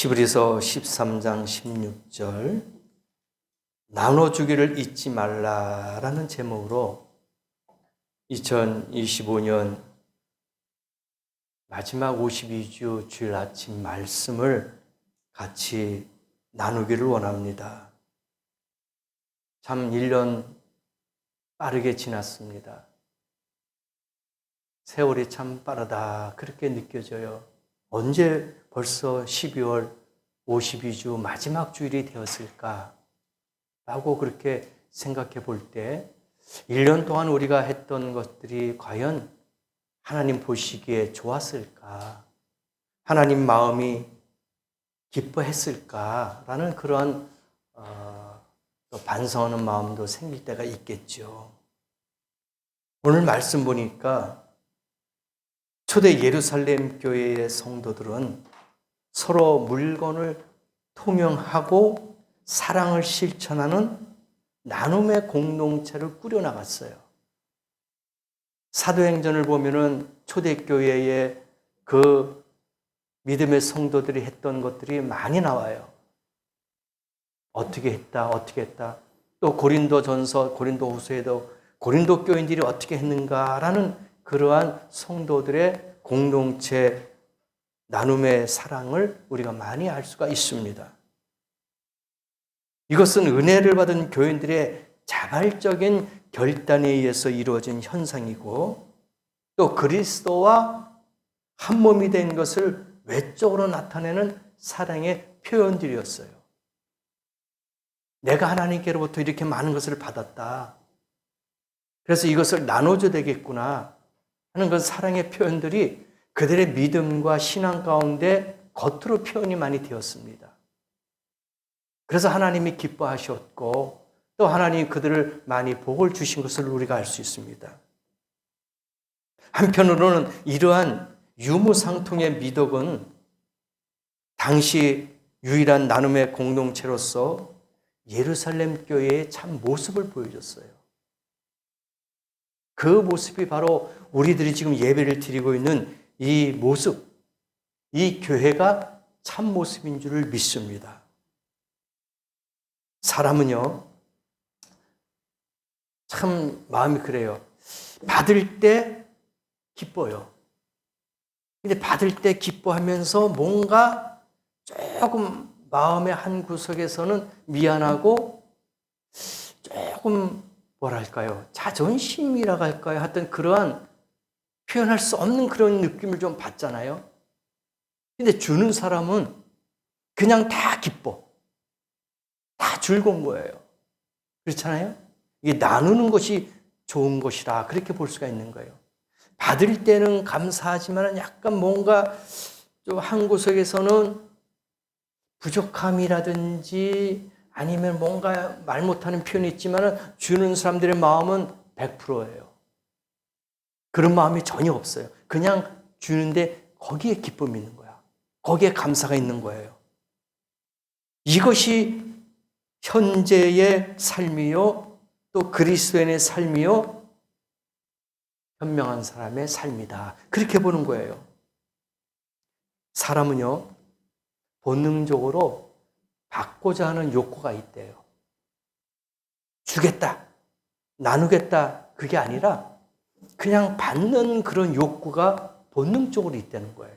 히브리서 13장 16절 나눠주기를 잊지 말라라는 제목으로 2025년 마지막 52주 주일 아침 말씀을 같이 나누기를 원합니다. 참 1년 빠르게 지났습니다. 세월이 참 빠르다 그렇게 느껴져요. 언제 벌써 12월 52주 마지막 주일이 되었을까? 라고 그렇게 생각해 볼 때 1년 동안 우리가 했던 것들이 과연 하나님 보시기에 좋았을까? 하나님 마음이 기뻐했을까라는 그런 또 반성하는 마음도 생길 때가 있겠죠. 오늘 말씀 보니까 초대 예루살렘 교회의 성도들은 서로 물건을 통용하고 사랑을 실천하는 나눔의 공동체를 꾸려나갔어요. 사도행전을 보면은 초대교회의 그 믿음의 성도들이 했던 것들이 많이 나와요. 어떻게 했다. 또 고린도전서, 고린도후서에도 고린도 교인들이 어떻게 했는가라는 그러한 성도들의 공동체 나눔의 사랑을 우리가 많이 알 수가 있습니다. 이것은 은혜를 받은 교인들의 자발적인 결단에 의해서 이루어진 현상이고 또 그리스도와 한 몸이 된 것을 외적으로 나타내는 사랑의 표현들이었어요. 내가 하나님께로부터 이렇게 많은 것을 받았다. 그래서 이것을 나눠줘야 되겠구나 하는 그 사랑의 표현들이 그들의 믿음과 신앙 가운데 겉으로 표현이 많이 되었습니다. 그래서 하나님이 기뻐하셨고 또 하나님이 그들을 많이 복을 주신 것을 우리가 알 수 있습니다. 한편으로는 이러한 유무상통의 미덕은 당시 유일한 나눔의 공동체로서 예루살렘 교회의 참 모습을 보여줬어요. 그 모습이 바로 우리들이 지금 예배를 드리고 있는 이 모습, 이 교회가 참 모습인 줄을 믿습니다. 사람은요, 참 마음이 그래요. 받을 때 기뻐요. 근데 받을 때 기뻐하면서 뭔가 조금 마음의 한 구석에서는 미안하고 조금 뭐랄까요? 자존심이라고 할까요? 하여튼 그러한 표현할 수 없는 그런 느낌을 좀 받잖아요. 근데 주는 사람은 그냥 다 기뻐. 다 즐거운 거예요. 그렇잖아요? 이게 나누는 것이 좋은 것이라 그렇게 볼 수가 있는 거예요. 받을 때는 감사하지만 약간 뭔가 좀 한 구석에서는 부족함이라든지 아니면 뭔가 말 못하는 표현이 있지만 주는 사람들의 마음은 100%예요. 그런 마음이 전혀 없어요. 그냥 주는데 거기에 기쁨이 있는 거야. 거기에 감사가 있는 거예요. 이것이 현재의 삶이요 또 그리스도인의 삶이요 현명한 사람의 삶이다. 그렇게 보는 거예요. 사람은요 본능적으로 받고자 하는 욕구가 있대요. 주겠다, 나누겠다 그게 아니라 그냥 받는 그런 욕구가 본능적으로 있다는 거예요.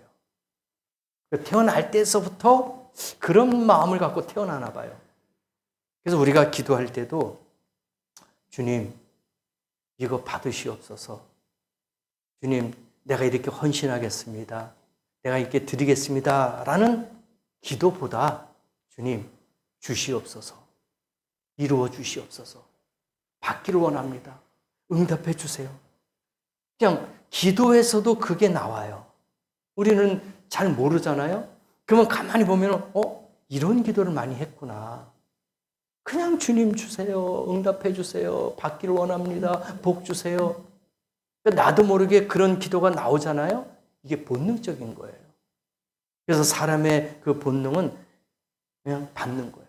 태어날 때서부터 그런 마음을 갖고 태어나나 봐요. 그래서 우리가 기도할 때도 주님 이거 받으시옵소서. 주님 내가 이렇게 헌신하겠습니다. 내가 이렇게 드리겠습니다. 라는 기도보다 주님 주시옵소서. 이루어 주시옵소서. 받기를 원합니다. 응답해 주세요. 그냥 기도에서도 그게 나와요. 우리는 잘 모르잖아요. 그러면 가만히 보면 이런 기도를 많이 했구나. 그냥 주님 주세요. 응답해 주세요. 받기를 원합니다. 복 주세요. 나도 모르게 그런 기도가 나오잖아요. 이게 본능적인 거예요. 그래서 사람의 그 본능은 그냥 받는 거예요.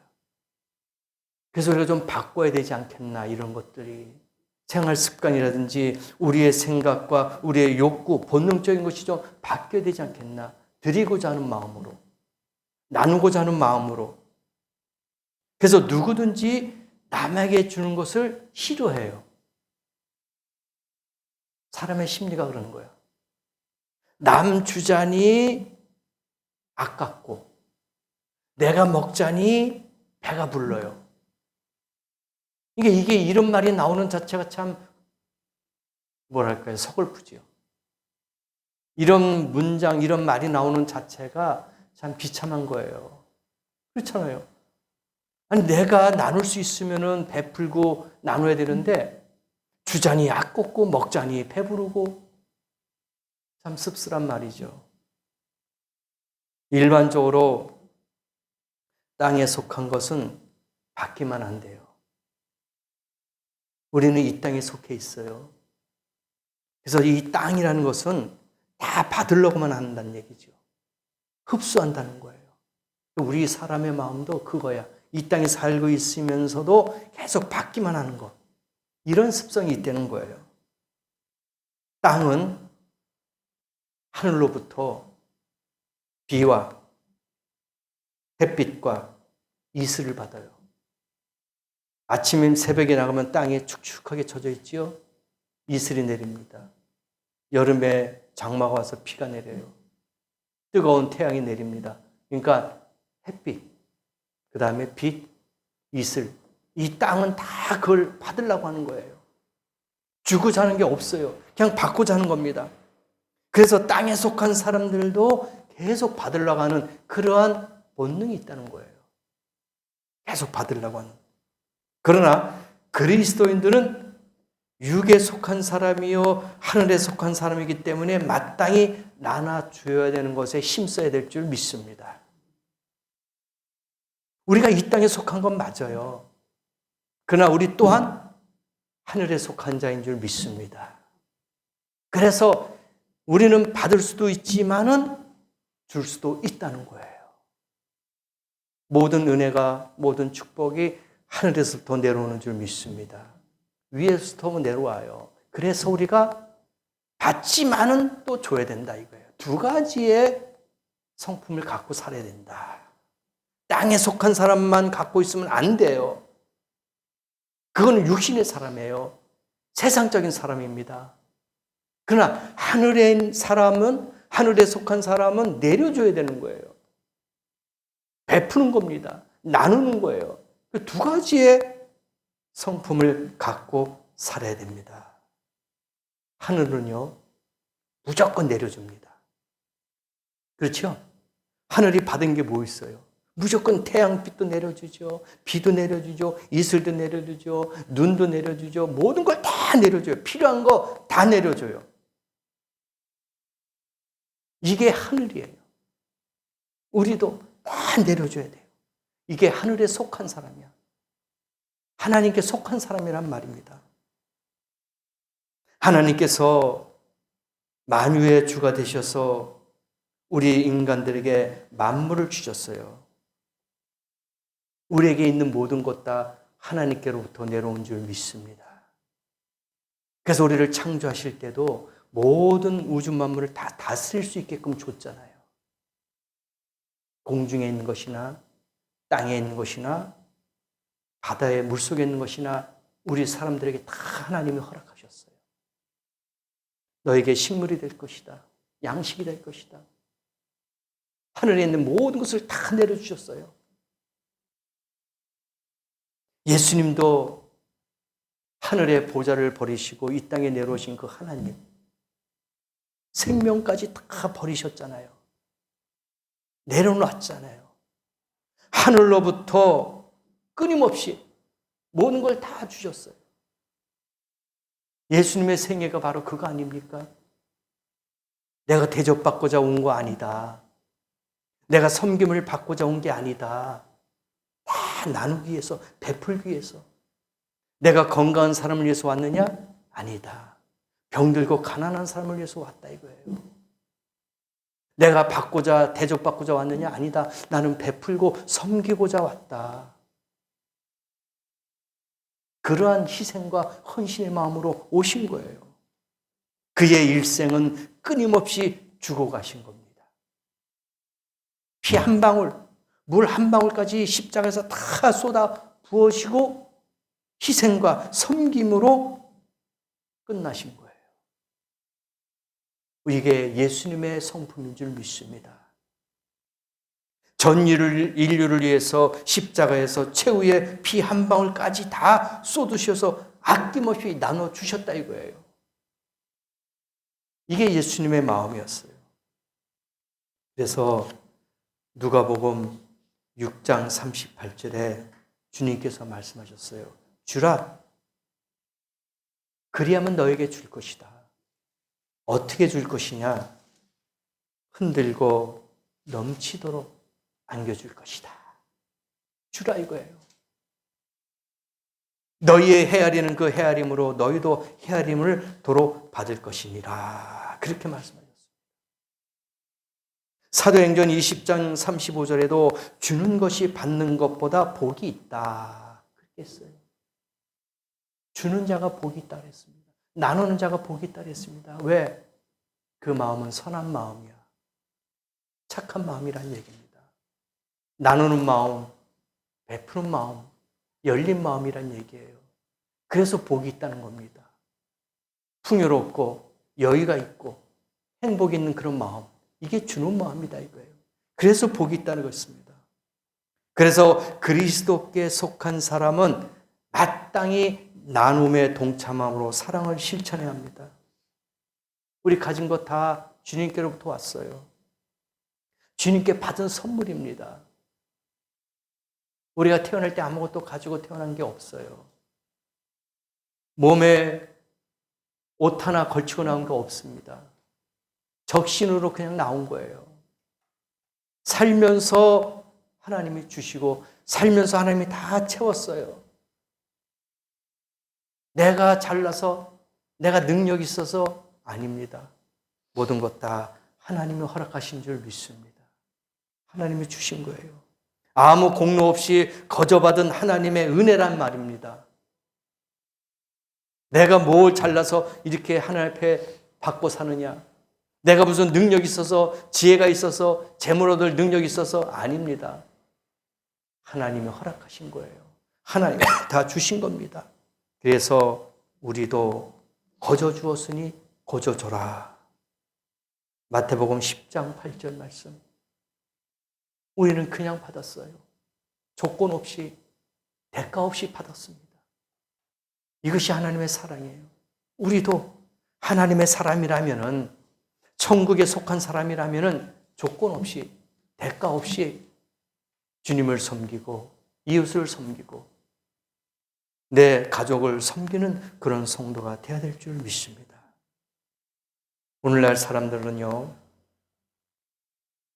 그래서 우리가 좀 바꿔야 되지 않겠나 이런 것들이 생활 습관이라든지 우리의 생각과 우리의 욕구, 본능적인 것이 좀 바뀌어야 되지 않겠나 드리고자 하는 마음으로 나누고자 하는 마음으로. 그래서 누구든지 남에게 주는 것을 싫어해요. 사람의 심리가 그러는 거야. 남 주자니 아깝고 내가 먹자니 배가 불러요. 이게 이런 말이 나오는 자체가 참 뭐랄까요? 서글프지요. 이런 문장, 이런 말이 나오는 자체가 참 비참한 거예요. 그렇잖아요. 아니, 내가 나눌 수 있으면은 베풀고 나눠야 되는데, 주자니 아깝고 먹자니 배부르고, 참 씁쓸한 말이죠. 일반적으로 땅에 속한 것은 받기만 한대요. 우리는 이 땅에 속해 있어요. 그래서 이 땅이라는 것은 다 받으려고만 한다는 얘기죠. 흡수한다는 거예요. 우리 사람의 마음도 그거야. 이 땅에 살고 있으면서도 계속 받기만 하는 것. 이런 습성이 있다는 거예요. 땅은 하늘로부터 비와 햇빛과 이슬을 받아요. 아침에 새벽에 나가면 땅에 축축하게 젖어 있지요. 이슬이 내립니다. 여름에 장마가 와서 비가 내려요. 뜨거운 태양이 내립니다. 그러니까 햇빛, 그 다음에 빛, 이슬. 이 땅은 다 그걸 받으려고 하는 거예요. 주고 자는 게 없어요. 그냥 받고 자는 겁니다. 그래서 땅에 속한 사람들도 계속 받으려고 하는 그러한 본능이 있다는 거예요. 계속 받으려고 하는. 그러나 그리스도인들은 육에 속한 사람이요 하늘에 속한 사람이기 때문에 마땅히 나눠줘야 되는 것에 힘써야 될 줄 믿습니다. 우리가 이 땅에 속한 건 맞아요. 그러나 우리 또한 하늘에 속한 자인 줄 믿습니다. 그래서 우리는 받을 수도 있지만은 줄 수도 있다는 거예요. 모든 은혜가, 모든 축복이 하늘에서부터 내려오는 줄 믿습니다. 위에서부터 내려와요. 그래서 우리가 받지만은 또 줘야 된다 이거예요. 두 가지의 성품을 갖고 살아야 된다. 땅에 속한 사람만 갖고 있으면 안 돼요. 그건 육신의 사람이에요. 세상적인 사람입니다. 그러나 하늘의 사람은, 하늘에 속한 사람은 내려줘야 되는 거예요. 베푸는 겁니다. 나누는 거예요. 그 두 가지의 성품을 갖고 살아야 됩니다. 하늘은요, 무조건 내려줍니다. 그렇죠? 하늘이 받은 게 뭐 있어요? 무조건 태양빛도 내려주죠. 비도 내려주죠. 이슬도 내려주죠. 눈도 내려주죠. 모든 걸 다 내려줘요. 필요한 거 다 내려줘요. 이게 하늘이에요. 우리도 다 내려줘야 돼요. 이게 하늘에 속한 사람이야. 하나님께 속한 사람이란 말입니다. 하나님께서 만유의 주가 되셔서 우리 인간들에게 만물을 주셨어요. 우리에게 있는 모든 것 다 하나님께로부터 내려온 줄 믿습니다. 그래서 우리를 창조하실 때도 모든 우주 만물을 다 다스릴 수 있게끔 줬잖아요. 공중에 있는 것이나 땅에 있는 것이나 바다의 물속에 있는 것이나 우리 사람들에게 다 하나님이 허락하셨어요. 너에게 식물이 될 것이다. 양식이 될 것이다. 하늘에 있는 모든 것을 다 내려주셨어요. 예수님도 하늘의 보좌를 버리시고 이 땅에 내려오신 그 하나님, 생명까지 다 버리셨잖아요. 내려놨잖아요. 하늘로부터 끊임없이 모든 걸 다 주셨어요. 예수님의 생애가 바로 그거 아닙니까? 내가 대접받고자 온 거 아니다. 내가 섬김을 받고자 온 게 아니다. 다 나누기 위해서, 베풀기 위해서. 내가 건강한 사람을 위해서 왔느냐? 아니다. 병들고 가난한 사람을 위해서 왔다 이거예요. 내가 받고자, 대접받고자 왔느냐? 아니다. 나는 베풀고 섬기고자 왔다. 그러한 희생과 헌신의 마음으로 오신 거예요. 그의 일생은 끊임없이 주고 가신 겁니다. 피 한 방울, 물 한 방울까지 십자가에서 다 쏟아 부으시고 희생과 섬김으로 끝나신 거예요. 이게 예수님의 성품인 줄 믿습니다. 전 인류를 위해서 십자가에서 최후의 피 한 방울까지 다 쏟으셔서 아낌없이 나눠주셨다 이거예요. 이게 예수님의 마음이었어요. 그래서 누가복음 6장 38절에 주님께서 말씀하셨어요. 주라, 그리하면 너에게 줄 것이다. 어떻게 줄 것이냐? 흔들고 넘치도록 안겨줄 것이다. 주라 이거예요. 너희의 헤아리는 그 헤아림으로 너희도 헤아림을 도로 받을 것이니라. 그렇게 말씀하셨습니다. 사도행전 20장 35절에도 주는 것이 받는 것보다 복이 있다. 그렇게 했어요. 주는 자가 복이 있다 그랬습니다. 나누는 자가 복이 있다 그랬습니다. 왜? 그 마음은 선한 마음이야. 착한 마음이란 얘기입니다. 나누는 마음, 베푸는 마음, 열린 마음이란 얘기예요. 그래서 복이 있다는 겁니다. 풍요롭고 여유가 있고 행복 있는 그런 마음, 이게 주는 마음이다 이거예요. 그래서 복이 있다는 것입니다. 그래서 그리스도께 속한 사람은 마땅히 나눔에 동참함으로 사랑을 실천해야 합니다. 우리 가진 것 다 주님께로부터 왔어요. 주님께 받은 선물입니다. 우리가 태어날 때 아무것도 가지고 태어난 게 없어요. 몸에 옷 하나 걸치고 나온 거 없습니다. 적신으로 그냥 나온 거예요. 살면서 하나님이 주시고 살면서 하나님이 다 채웠어요. 내가 잘나서 내가 능력이 있어서 아닙니다. 모든 것 다 하나님이 허락하신 줄 믿습니다. 하나님이 주신 거예요. 아무 공로 없이 거저받은 하나님의 은혜란 말입니다. 내가 뭘 잘나서 이렇게 하나님 앞에 받고 사느냐? 내가 무슨 능력이 있어서 지혜가 있어서 재물 얻을 능력이 있어서 아닙니다. 하나님이 허락하신 거예요. 하나님이 다 주신 겁니다. 그래서 우리도 거저 주었으니 거저 줘라. 마태복음 10장 8절 말씀. 우리는 그냥 받았어요. 조건 없이, 대가 없이 받았습니다. 이것이 하나님의 사랑이에요. 우리도 하나님의 사람이라면은, 천국에 속한 사람이라면은 조건 없이, 대가 없이 주님을 섬기고 이웃을 섬기고 내 가족을 섬기는 그런 성도가 되어야 될 줄 믿습니다. 오늘날 사람들은요,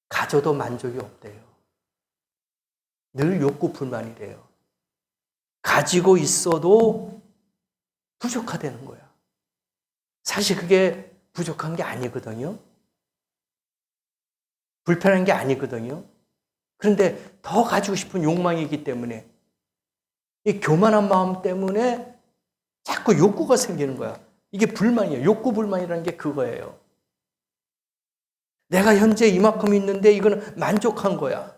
가져도 만족이 없대요. 늘 욕구 불만이래요. 가지고 있어도 부족하다는 거야. 사실 그게 부족한 게 아니거든요. 불편한 게 아니거든요. 그런데 더 가지고 싶은 욕망이기 때문에, 이 교만한 마음 때문에 자꾸 욕구가 생기는 거야. 이게 불만이에요. 욕구 불만이라는 게 그거예요. 내가 현재 이만큼 있는데 이거는 만족한 거야.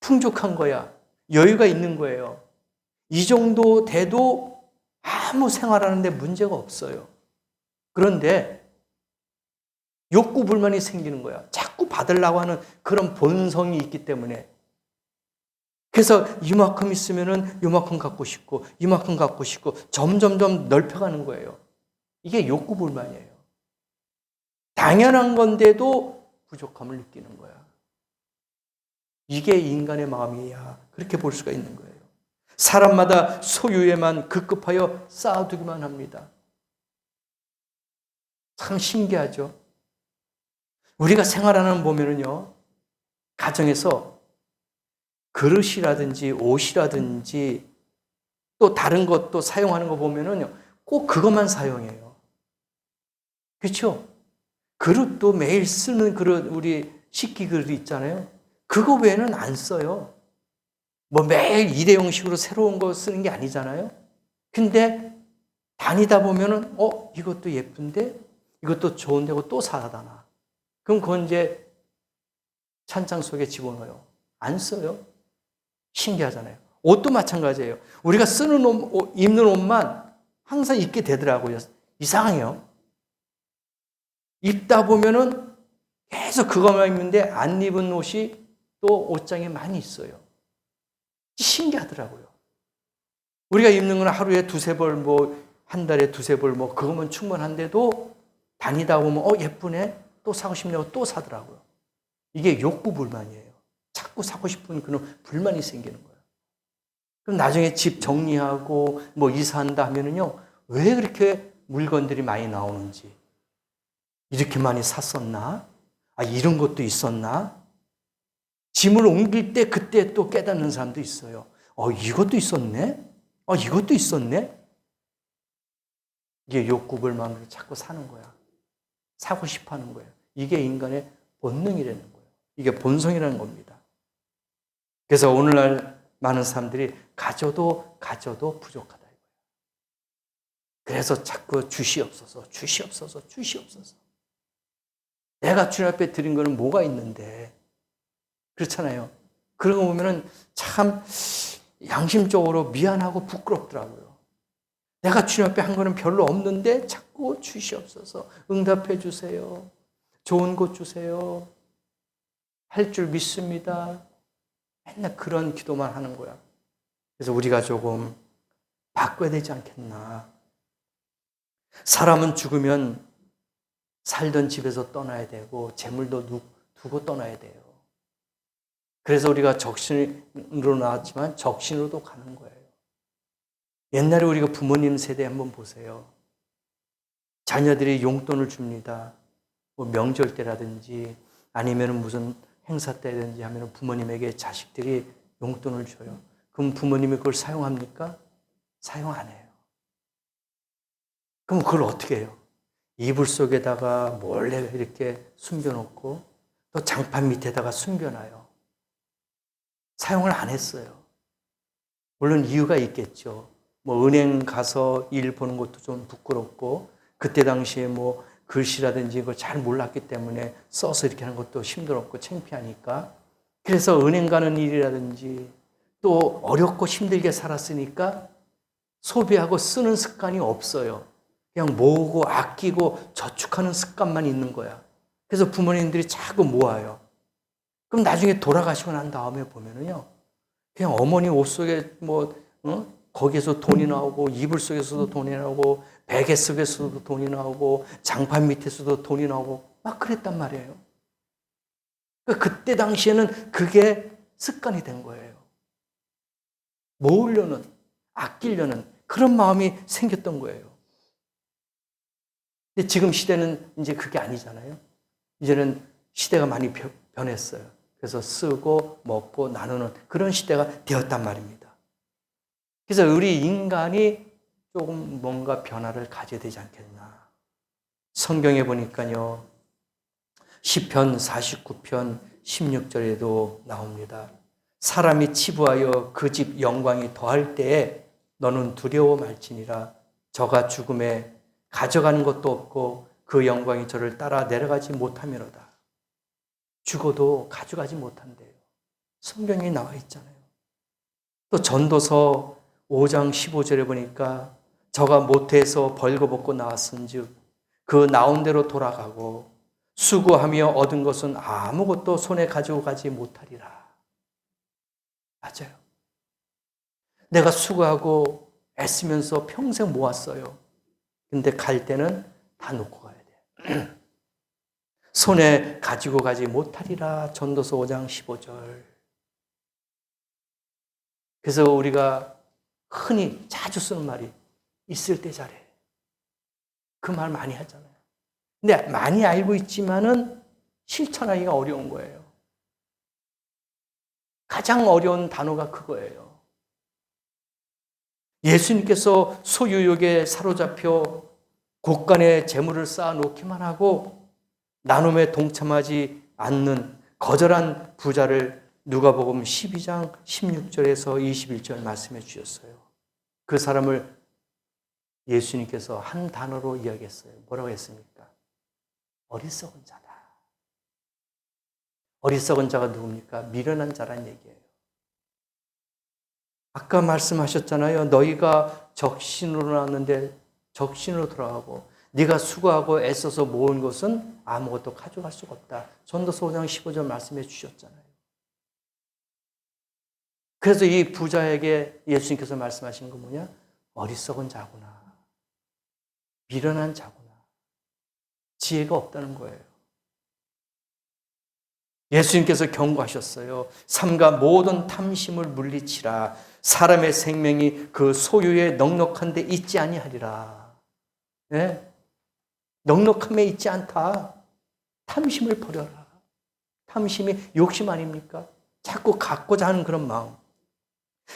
풍족한 거야. 여유가 있는 거예요. 이 정도 돼도 아무 생활하는데 문제가 없어요. 그런데 욕구 불만이 생기는 거야. 자꾸 받으려고 하는 그런 본성이 있기 때문에. 그래서 이만큼 있으면은 이만큼 갖고 싶고 이만큼 갖고 싶고 점점점 넓혀가는 거예요. 이게 욕구 불만이에요. 당연한 건데도 부족함을 느끼는 거야. 이게 인간의 마음이야. 그렇게 볼 수가 있는 거예요. 사람마다 소유에만 급급하여 쌓아두기만 합니다. 참 신기하죠. 우리가 생활하는 거 보면은요, 가정에서 그릇이라든지 옷이라든지 또 다른 것도 사용하는 거 보면은요, 꼭 그것만 사용해요. 그렇죠? 그릇도 매일 쓰는 그릇, 우리 식기 그릇 있잖아요. 그거 외에는 안 써요. 뭐 매일 일회용식으로 새로운 거 쓰는 게 아니잖아요. 근데 다니다 보면은 이것도 예쁜데 이것도 좋은데 또 사다 놔. 그럼 그건 이제 찬장 속에 집어넣어요. 안 써요. 신기하잖아요. 옷도 마찬가지예요. 우리가 쓰는 옷, 입는 옷만 항상 입게 되더라고요. 이상해요. 입다 보면은 계속 그것만 입는데 안 입은 옷이 또 옷장에 많이 있어요. 신기하더라고요. 우리가 입는 건 하루에 두세 벌, 한 달에 두세 벌, 그거면 충분한데도 다니다 보면, 예쁘네? 또 사고 싶냐고 또 사더라고요. 이게 욕구 불만이에요. 자꾸 사고 싶은 그런 불만이 생기는 거예요. 그럼 나중에 집 정리하고 이사한다 하면은요, 왜 그렇게 물건들이 많이 나오는지. 이렇게 많이 샀었나? 이런 것도 있었나? 짐을 옮길 때 그때 또 깨닫는 사람도 있어요. 이것도 있었네? 이것도 있었네? 이게 욕구 불만으로 자꾸 사는 거야. 사고 싶어 하는 거예요. 이게 인간의 본능이라는 거예요. 이게 본성이라는 겁니다. 그래서 오늘날 많은 사람들이 가져도 부족하다. 그래서 자꾸 주시옵소서. 내가 주님 앞에 드린 거는 뭐가 있는데. 그렇잖아요. 그런 거 보면은 참 양심적으로 미안하고 부끄럽더라고요. 내가 주님 앞에 한 거는 별로 없는데 자꾸 주시옵소서. 응답해 주세요. 좋은 곳 주세요. 할 줄 믿습니다. 맨날 그런 기도만 하는 거야. 그래서 우리가 조금 바꿔야 되지 않겠나. 사람은 죽으면 살던 집에서 떠나야 되고 재물도 두고 떠나야 돼요. 그래서 우리가 적신으로 나왔지만 적신으로도 가는 거예요. 옛날에 우리가 부모님 세대 한번 보세요. 자녀들이 용돈을 줍니다. 명절 때라든지 아니면 무슨 행사 때라든지 하면 부모님에게 자식들이 용돈을 줘요. 그럼 부모님이 그걸 사용합니까? 사용 안 해요. 그럼 그걸 어떻게 해요? 이불 속에다가 몰래 이렇게 숨겨놓고 또 장판 밑에다가 숨겨놔요. 사용을 안 했어요. 물론 이유가 있겠죠. 은행 가서 일 보는 것도 좀 부끄럽고 그때 당시에 글씨라든지 이걸 잘 몰랐기 때문에 써서 이렇게 하는 것도 힘들었고 창피하니까. 그래서 은행 가는 일이라든지 또 어렵고 힘들게 살았으니까 소비하고 쓰는 습관이 없어요. 그냥 모으고 아끼고 저축하는 습관만 있는 거야. 그래서 부모님들이 자꾸 모아요. 그럼 나중에 돌아가시고 난 다음에 보면은요, 그냥 어머니 옷 속에 거기에서 돈이 나오고, 이불 속에서도 돈이 나오고, 베개 속에서도 돈이 나오고, 장판 밑에서도 돈이 나오고, 막 그랬단 말이에요. 그때 당시에는 그게 습관이 된 거예요. 모으려는, 아끼려는 그런 마음이 생겼던 거예요. 근데 지금 시대는 이제 그게 아니잖아요. 이제는 시대가 많이 변했어요. 그래서 쓰고 먹고 나누는 그런 시대가 되었단 말입니다. 그래서 우리 인간이 조금 뭔가 변화를 가져야 되지 않겠나. 성경에 보니까요. 시편 49편 16절에도 나옵니다. 사람이 치부하여 그 집 영광이 더할 때에 너는 두려워 말지니라. 저가 죽음에 가져가는 것도 없고 그 영광이 저를 따라 내려가지 못하미로다. 죽어도 가져가지 못한대요. 성경에 나와 있잖아요. 또 전도서 5장 15절에 보니까 저가 모태에서 벌거벗고 나왔은즉 그 나온 대로 돌아가고 수고하며 얻은 것은 아무것도 손에 가지고 가지 못하리라. 맞아요. 내가 수고하고 애쓰면서 평생 모았어요. 근데 갈 때는 다 놓고 가야 돼. 손에 가지고 가지 못하리라. 전도서 5장 15절. 그래서 우리가 흔히 자주 쓰는 말이 있을 때 잘해. 그 말 많이 하잖아요. 근데 많이 알고 있지만은 실천하기가 어려운 거예요. 가장 어려운 단어가 그거예요. 예수님께서 소유욕에 사로잡혀 곳간에 재물을 쌓아놓기만 하고 나눔에 동참하지 않는 거절한 부자를 누가복음 12장 16절에서 21절 말씀해 주셨어요. 그 사람을 예수님께서 한 단어로 이야기했어요. 뭐라고 했습니까? 어리석은 자다. 어리석은 자가 누굽니까? 미련한 자란 얘기예요. 아까 말씀하셨잖아요. 너희가 적신으로 나왔는데 적신으로 돌아가고 네가 수고하고 애써서 모은 것은 아무것도 가져갈 수가 없다. 전도서 5장 15절 말씀해 주셨잖아요. 그래서 이 부자에게 예수님께서 말씀하신 건 뭐냐? 어리석은 자구나. 미련한 자구나. 지혜가 없다는 거예요. 예수님께서 경고하셨어요. 삼가 모든 탐심을 물리치라. 사람의 생명이 그 소유에 넉넉한 데 있지 아니하리라. 네? 넉넉함에 있지 않다. 탐심을 버려라. 탐심이 욕심 아닙니까? 자꾸 갖고자 하는 그런 마음.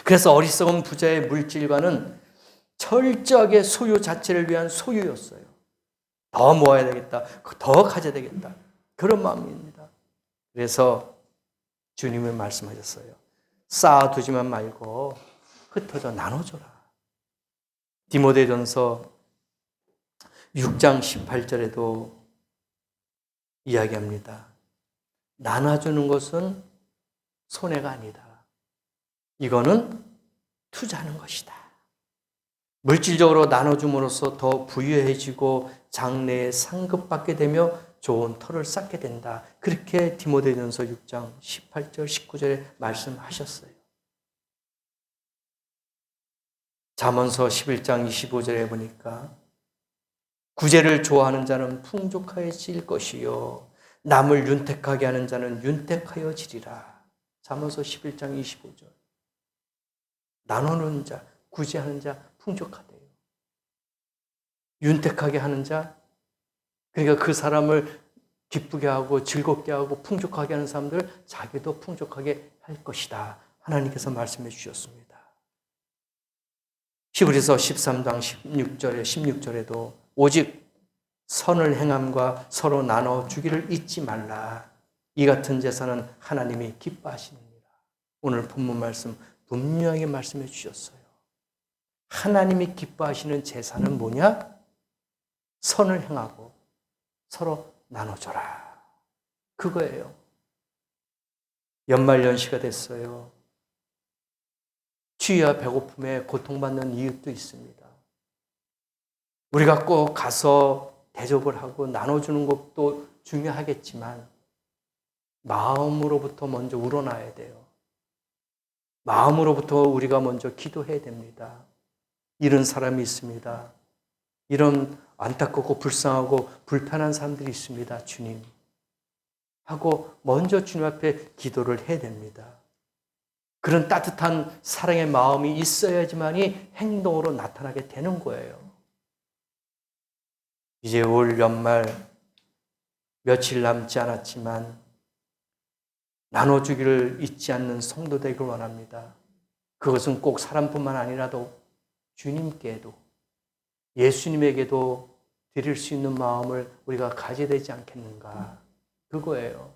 그래서 어리석은 부자의 물질과는 철저하게 소유 자체를 위한 소유였어요. 더 모아야 되겠다. 더 가져야 되겠다. 그런 마음입니다. 그래서 주님은 말씀하셨어요. 쌓아두지만 말고 흩어져 나눠줘라. 디모데전서 6장 18절에도 이야기합니다. 나눠주는 것은 손해가 아니다. 이거는 투자하는 것이다. 물질적으로 나눠줌으로써 더 부유해지고 장래에 상급받게 되며 좋은 터를 쌓게 된다. 그렇게 디모데전서 6장 18절 19절에 말씀하셨어요. 잠언서 11장 25절에 보니까 구제를 좋아하는 자는 풍족하여질 것이요 남을 윤택하게 하는 자는 윤택하여지리라. 잠언서 11장 25절. 나누는 자, 구제하는 자 풍족하대요. 윤택하게 하는 자, 그러니까 그 사람을 기쁘게 하고 즐겁게 하고 풍족하게 하는 사람들 자기도 풍족하게 할 것이다. 하나님께서 말씀해 주셨습니다. 히브리서 13장 16절에도 오직 선을 행함과 서로 나눠주기를 잊지 말라. 이 같은 제사는 하나님이 기뻐하시느니라. 오늘 본문 말씀 분명히 말씀해 주셨어요. 하나님이 기뻐하시는 제사는 뭐냐? 선을 행하고 서로 나눠줘라. 그거예요. 연말연시가 됐어요. 추위와 배고픔에 고통받는 이웃도 있습니다. 우리가 꼭 가서 대접을 하고 나눠주는 것도 중요하겠지만 마음으로부터 먼저 우러나야 돼요. 마음으로부터 우리가 먼저 기도해야 됩니다. 이런 사람이 있습니다. 이런 안타깝고 불쌍하고 불편한 사람들이 있습니다. 주님. 하고 먼저 주님 앞에 기도를 해야 됩니다. 그런 따뜻한 사랑의 마음이 있어야지만이 행동으로 나타나게 되는 거예요. 이제 올 연말 며칠 남지 않았지만 나눠주기를 잊지 않는 성도 되길 원합니다. 그것은 꼭 사람뿐만 아니라도 주님께도 예수님에게도 드릴 수 있는 마음을 우리가 가져야 되지 않겠는가. 그거예요.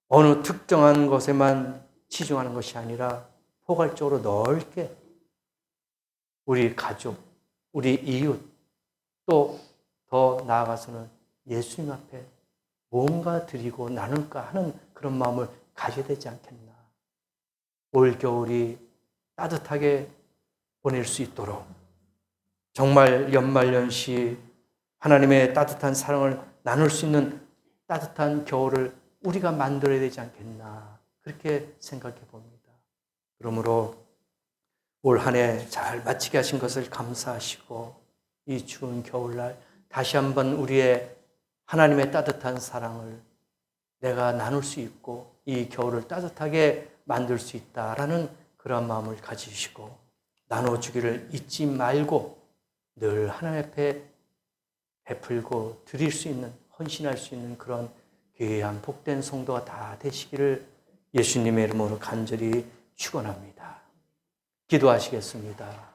어느 특정한 것에만 치중하는 것이 아니라 포괄적으로 넓게 우리 가족, 우리 이웃, 또 더 나아가서는 예수님 앞에 뭔가 드리고 나눌까 하는 그런 마음을 가져야 되지 않겠나. 올겨울이 따뜻하게 보낼 수 있도록 정말 연말연시 하나님의 따뜻한 사랑을 나눌 수 있는 따뜻한 겨울을 우리가 만들어야 되지 않겠나. 그렇게 생각해 봅니다. 그러므로 올 한 해 잘 마치게 하신 것을 감사하시고 이 추운 겨울날 다시 한번 우리의 하나님의 따뜻한 사랑을 내가 나눌 수 있고 이 겨울을 따뜻하게 만들 수 있다라는 그런 마음을 가지시고 나눠주기를 잊지 말고 늘 하나님 앞에 베풀고 드릴 수 있는, 헌신할 수 있는 그런 귀한 복된 성도가 다 되시기를 예수님의 이름으로 간절히 축원합니다. 기도하시겠습니다.